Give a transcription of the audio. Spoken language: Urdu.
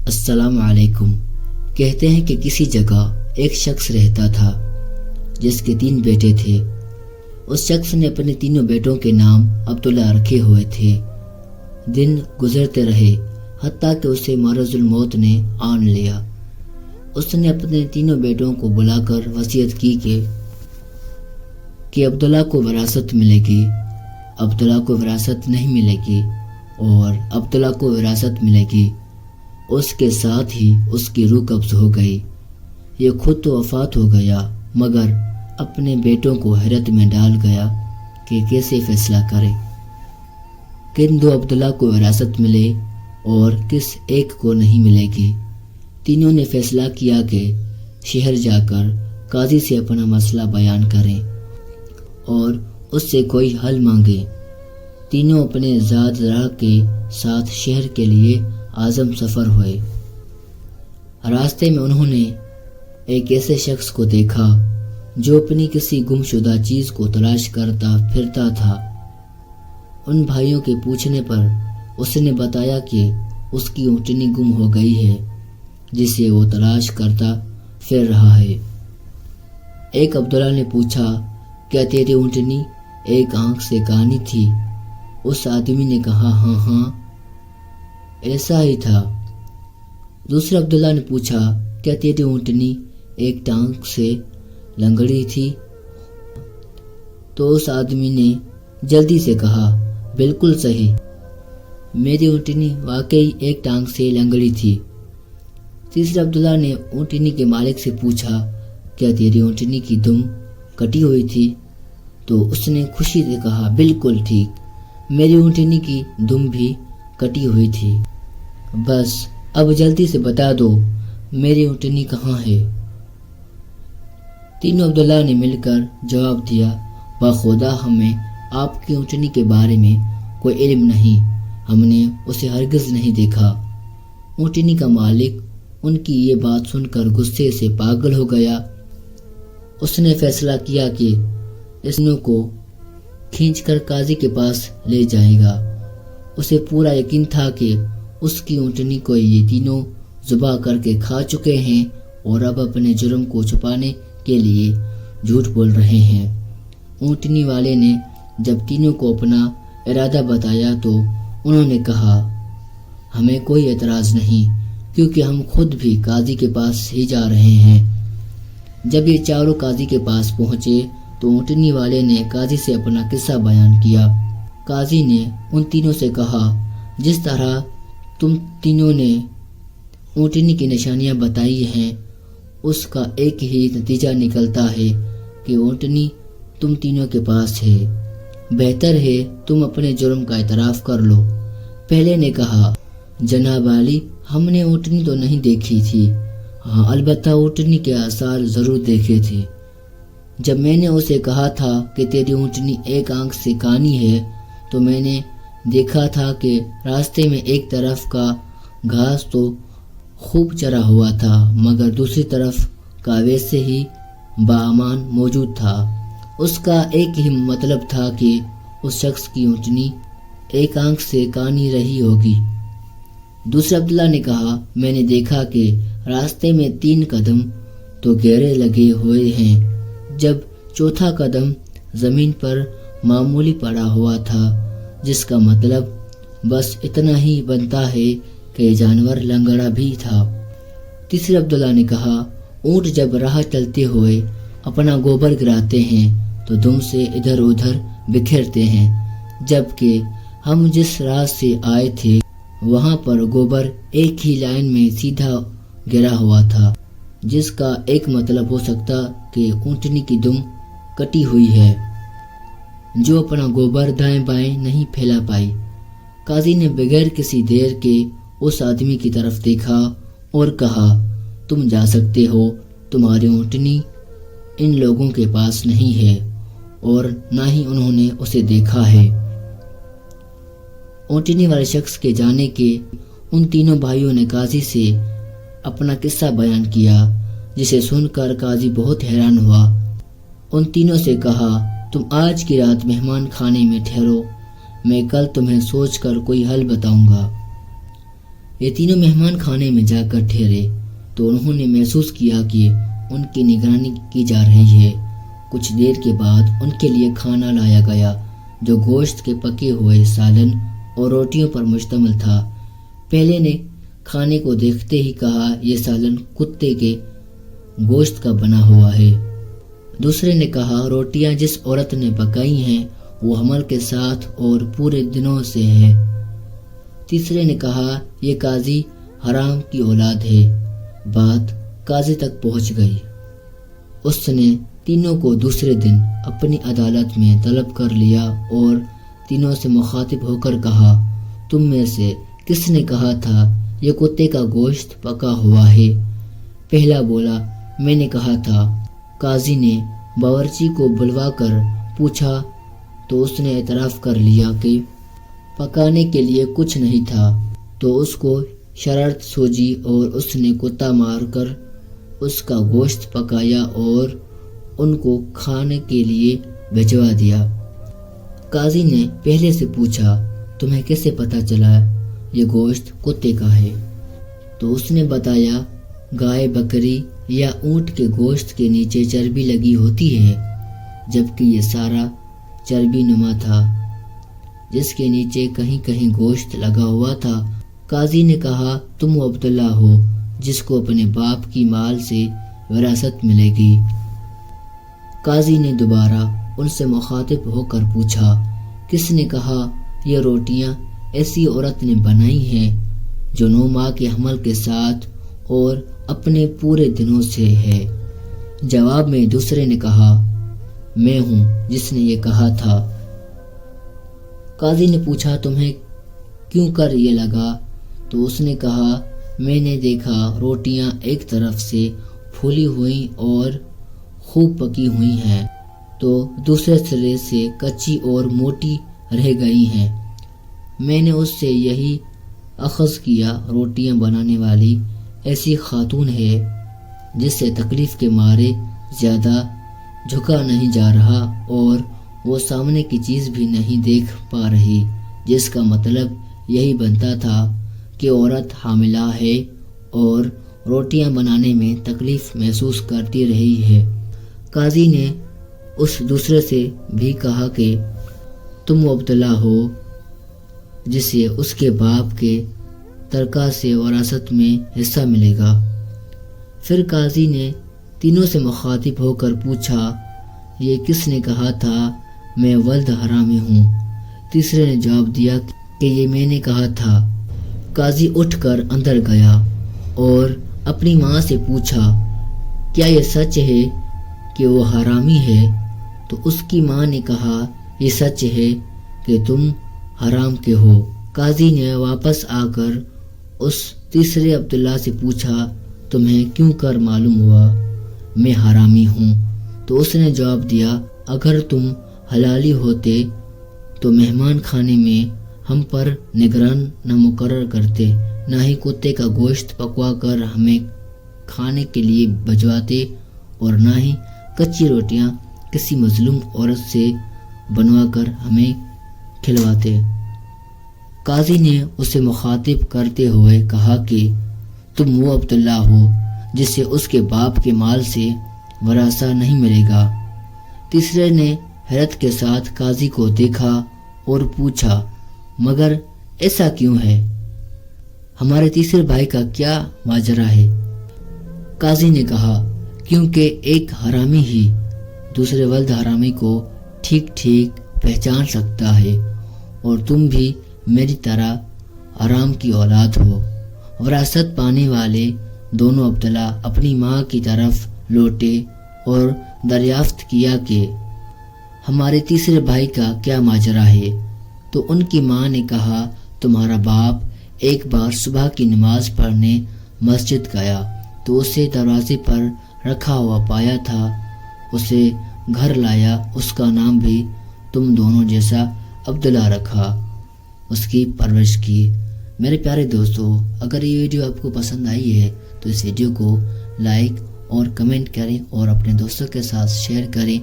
السلام علیکم۔ کہتے ہیں کہ کسی جگہ ایک شخص رہتا تھا جس کے 3 بیٹے تھے۔ اس شخص نے اپنے تینوں بیٹوں کے نام عبداللہ رکھے ہوئے تھے۔ دن گزرتے رہے حتیٰ کہ اسے مرض الموت نے آن لیا۔ اس نے اپنے تینوں بیٹوں کو بلا کر وصیت کی کہ عبداللہ کو وراثت ملے گی، عبداللہ کو وراثت نہیں ملے گی اور عبداللہ کو وراثت ملے گی۔ اس کے ساتھ ہی اس کی روح قبض ہو گئی۔ یہ خود تو وفات ہو گیا مگر اپنے بیٹوں کو حیرت میں ڈال گیا کہ کیسے فیصلہ کرے، کن 2 عبداللہ کو وراثت ملے اور کس ایک کو نہیں ملے گی۔ تینوں نے فیصلہ کیا کہ شہر جا کر قاضی سے اپنا مسئلہ بیان کریں اور اس سے کوئی حل مانگیں۔ تینوں اپنے زاد راہ کے ساتھ شہر کے لیے عازم سفر ہوئے۔ راستے میں انہوں نے ایک ایسے شخص کو دیکھا جو اپنی کسی گم شدہ چیز کو تلاش کرتا پھرتا تھا۔ ان بھائیوں کے پوچھنے پر اس نے بتایا کہ اس کی اونٹنی گم ہو گئی ہے جسے وہ تلاش کرتا پھر رہا ہے۔ ایک عبداللہ نے پوچھا، کیا تیری اونٹنی ایک آنکھ سے کانی تھی؟ اس آدمی نے کہا، ہاں ایسا ہی تھا۔ دوسرے عبداللہ نے پوچھا، کیا تیری اونٹنی ایک ٹانگ سے لنگڑی تھی؟ تو اس آدمی نے جلدی سے کہا، بالکل صحیح، میری اونٹنی واقعی ایک ٹانگ سے لنگڑی تھی۔ تیسرے عبداللہ نے اونٹنی کے مالک سے پوچھا، کیا تیری اونٹنی کی دم کٹی ہوئی تھی؟ تو اس نے خوشی سے کہا، بالکل ٹھیک، میری اونٹنی کی دم بھی کٹی ہوئی تھی۔ بس اب جلدی سے بتا دو میری اونٹنی کہاں ہے؟ تینوں عبداللہ نے مل کر جواب دیا، بخدا ہمیں آپ کی اونٹنی کے بارے میں کوئی علم نہیں، ہم نے اسے ہرگز نہیں دیکھا۔ اونٹنی کا مالک ان کی یہ بات سن کر غصے سے پاگل ہو گیا۔ اس نے فیصلہ کیا کہ اسنوں کو کھینچ کر قاضی کے پاس لے جائے گا۔ اسے پورا یقین تھا کہ اس کی اونٹنی کو یہ تینوں ذبح کر کے کھا چکے ہیں اور اب اپنے جرم کو چھپانے کے لیے جھوٹ بول رہے ہیں۔ اونٹنی والے نے جب تینوں کو اپنا ارادہ بتایا تو انہوں نے کہا، ہمیں کوئی اعتراض نہیں کیونکہ ہم خود بھی قاضی کے پاس ہی جا رہے ہیں۔ جب یہ چاروں قاضی کے پاس پہنچے تو اونٹنی والے نے قاضی سے اپنا قصہ بیان کیا۔ قاضی نے ان تینوں سے کہا، جس طرح تم تینوں نے اونٹنی کی نشانیاں بتائی ہیں اس کا ایک ہی نتیجہ نکلتا ہے کہ اونٹنی تم تینوں کے پاس ہے۔ بہتر ہے تم اپنے جرم کا اعتراف کر لو۔ پہلے نے کہا، جناب عالی، ہم نے اونٹنی تو نہیں دیکھی تھی، ہاں البتہ اونٹنی کے آثار ضرور دیکھے تھے۔ جب میں نے اسے کہا تھا کہ تیری اونٹنی ایک آنکھ سے کانی ہے تو میں نے دیکھا تھا کہ راستے میں ایک طرف کا گھاس تو خوب چرا ہوا تھا مگر دوسری طرف کا ویسے ہی باامان موجود تھا۔ اس کا ایک ہی مطلب تھا کہ اس شخص کی اونٹنی ایک آنکھ سے کانی رہی ہوگی۔ دوسرے عبداللہ نے کہا، میں نے دیکھا کہ راستے میں 3 قدم تو گہرے لگے ہوئے ہیں، جب چوتھا قدم زمین پر معمولی پڑا ہوا تھا، جس کا مطلب بس اتنا ہی بنتا ہے کہ جانور لنگڑا بھی تھا۔ تیسرے عبداللہ نے کہا، اونٹ جب راہ چلتے ہوئے اپنا گوبر گراتے ہیں تو دم سے ادھر ادھر بکھیرتے ہیں، جبکہ ہم جس راہ سے آئے تھے وہاں پر گوبر ایک ہی لائن میں سیدھا گرا ہوا تھا، جس کا ایک مطلب ہو سکتا کہ اونٹنی کی دم کٹی ہوئی ہے جو اپنا گوبر دائیں بائیں نہیں پھیلا پائی۔ قاضی نے بغیر کسی دیر کے اس آدمی کی طرف دیکھا اور کہا، تم جا سکتے ہو، تمہاری اونٹنی ان لوگوں کے پاس نہیں ہے اور نہ ہی انہوں نے اسے دیکھا ہے۔ اونٹنی والے شخص کے جانے کے ان تینوں بھائیوں نے قاضی سے اپنا قصہ بیان کیا، جسے سن کر قاضی بہت حیران ہوا۔ ان تینوں سے کہا، تم آج کی رات مہمان خانے میں ٹھہرو، میں کل تمہیں سوچ کر کوئی حل بتاؤں گا۔ یہ تینوں مہمان خانے میں جا کر ٹھہرے تو انہوں نے محسوس کیا کہ ان کی نگرانی کی جا رہی ہے۔ کچھ دیر کے بعد ان کے لیے کھانا لایا گیا جو گوشت کے پکے ہوئے سالن اور روٹیوں پر مشتمل تھا۔ پہلے نے کھانے کو دیکھتے ہی کہا، یہ سالن کتے کے گوشت کا بنا ہوا ہے۔ دوسرے نے کہا، روٹیاں جس عورت نے پکائی ہیں وہ حمل کے ساتھ اور پورے دنوں سے ہے۔ تیسرے نے کہا، یہ قاضی حرام کی اولاد ہے۔ بات قاضی تک پہنچ گئی۔ اس نے تینوں کو دوسرے دن اپنی عدالت میں طلب کر لیا اور تینوں سے مخاطب ہو کر کہا، تم میں سے کس نے کہا تھا یہ کتے کا گوشت پکا ہوا ہے؟ پہلا بولا، میں نے کہا تھا۔ قاضی نے باورچی کو بلوا کر پوچھا تو اس نے اعتراف کر لیا کہ پکانے کے لیے کچھ نہیں تھا، تو اس کو شرارت سوجی اور اس نے کتا مار کر اس کا گوشت پکایا اور ان کو کھانے کے لیے بھجوا دیا۔ قاضی نے پہلے سے پوچھا، تمہیں کیسے پتہ چلا یہ گوشت کتے کا ہے؟ تو اس نے بتایا، گائے، بکری یا اونٹ کے گوشت کے نیچے چربی لگی ہوتی ہے، جبکہ یہ سارا چربی نما تھا جس کے نیچے کہیں کہیں گوشت لگا ہوا تھا۔ قاضی نے کہا، تم وہ عبداللہ ہو جس کو اپنے باپ کی مال سے وراثت ملے گی۔ قاضی نے دوبارہ ان سے مخاطب ہو کر پوچھا، کس نے کہا یہ روٹیاں ایسی عورت نے بنائی ہیں جو 9 ماہ کے حمل کے ساتھ اور اپنے پورے دنوں سے ہے؟ جواب میں دوسرے نے کہا، میں ہوں جس نے یہ کہا تھا۔ قاضی نے پوچھا، تمہیں کیوں کر یہ لگا؟ تو اس نے کہا، میں نے دیکھا روٹیاں ایک طرف سے پھولی ہوئی اور خوب پکی ہوئی ہیں تو دوسرے سرے سے کچی اور موٹی رہ گئی ہیں۔ میں نے اس سے یہی اخذ کیا، روٹیاں بنانے والی ایسی خاتون ہے جس سے تکلیف کے مارے زیادہ جھکا نہیں جا رہا اور وہ سامنے کی چیز بھی نہیں دیکھ پا رہی، جس کا مطلب یہی بنتا تھا کہ عورت حاملہ ہے اور روٹیاں بنانے میں تکلیف محسوس کرتی رہی ہے۔ قاضی نے اس دوسرے سے بھی کہا کہ تم وہ عبداللہ ہو جسے اس کے باپ کے ترکہ سے وراثت میں حصہ ملے گا۔ پھر قاضی نے تینوں سے مخاطب ہو کر پوچھا، یہ کس نے کہا تھا میں ولد حرامی ہوں؟ تیسرے نے جواب دیا کہ یہ میں نے کہا تھا۔ قاضی اٹھ کر اندر گیا اور اپنی ماں سے پوچھا، کیا یہ سچ ہے کہ وہ حرامی ہے؟ تو اس کی ماں نے کہا، یہ سچ ہے کہ تم حرام کے ہو۔ قاضی نے واپس آ کر اس تیسرے عبداللہ سے پوچھا، تمہیں کیوں کر معلوم ہوا میں حرامی ہوں؟ تو اس نے جواب دیا، اگر تم حلالی ہوتے تو مہمان خانے میں ہم پر نگران نہ مقرر کرتے، نہ ہی کتے کا گوشت پکوا کر ہمیں کھانے کے لیے بھجواتے اور نہ ہی کچی روٹیاں کسی مظلوم عورت سے بنوا کر ہمیں کھلواتے۔ قاضی نے اسے مخاطب کرتے ہوئے کہا کہ تم وہ عبداللہ ہو جسے اس کے باپ کے مال سے وراثہ نہیں ملے گا۔ تیسرے نے حیرت کے ساتھ قاضی کو دیکھا اور پوچھا، مگر ایسا کیوں ہے؟ ہمارے تیسرے بھائی کا کیا ماجرا ہے؟ قاضی نے کہا، کیونکہ ایک حرامی ہی دوسرے ولد حرامی کو ٹھیک ٹھیک پہچان سکتا ہے، اور تم بھی میری طرح حرام کی اولاد ہو۔ وراثت پانے والے دونوں عبداللہ اپنی ماں کی طرف لوٹے اور دریافت کیا کہ ہمارے تیسرے بھائی کا کیا ماجرا ہے؟ تو ان کی ماں نے کہا، تمہارا باپ ایک بار صبح کی نماز پڑھنے مسجد گیا تو اسے دروازے پر رکھا ہوا پایا تھا، اسے گھر لایا، اس کا نام بھی تم دونوں جیسا عبداللہ رکھا، اس کی پرورش کی۔ میرے پیارے دوستو، اگر یہ ویڈیو آپ کو پسند آئی ہے تو اس ویڈیو کو لائک اور کمنٹ کریں اور اپنے دوستوں کے ساتھ شیئر کریں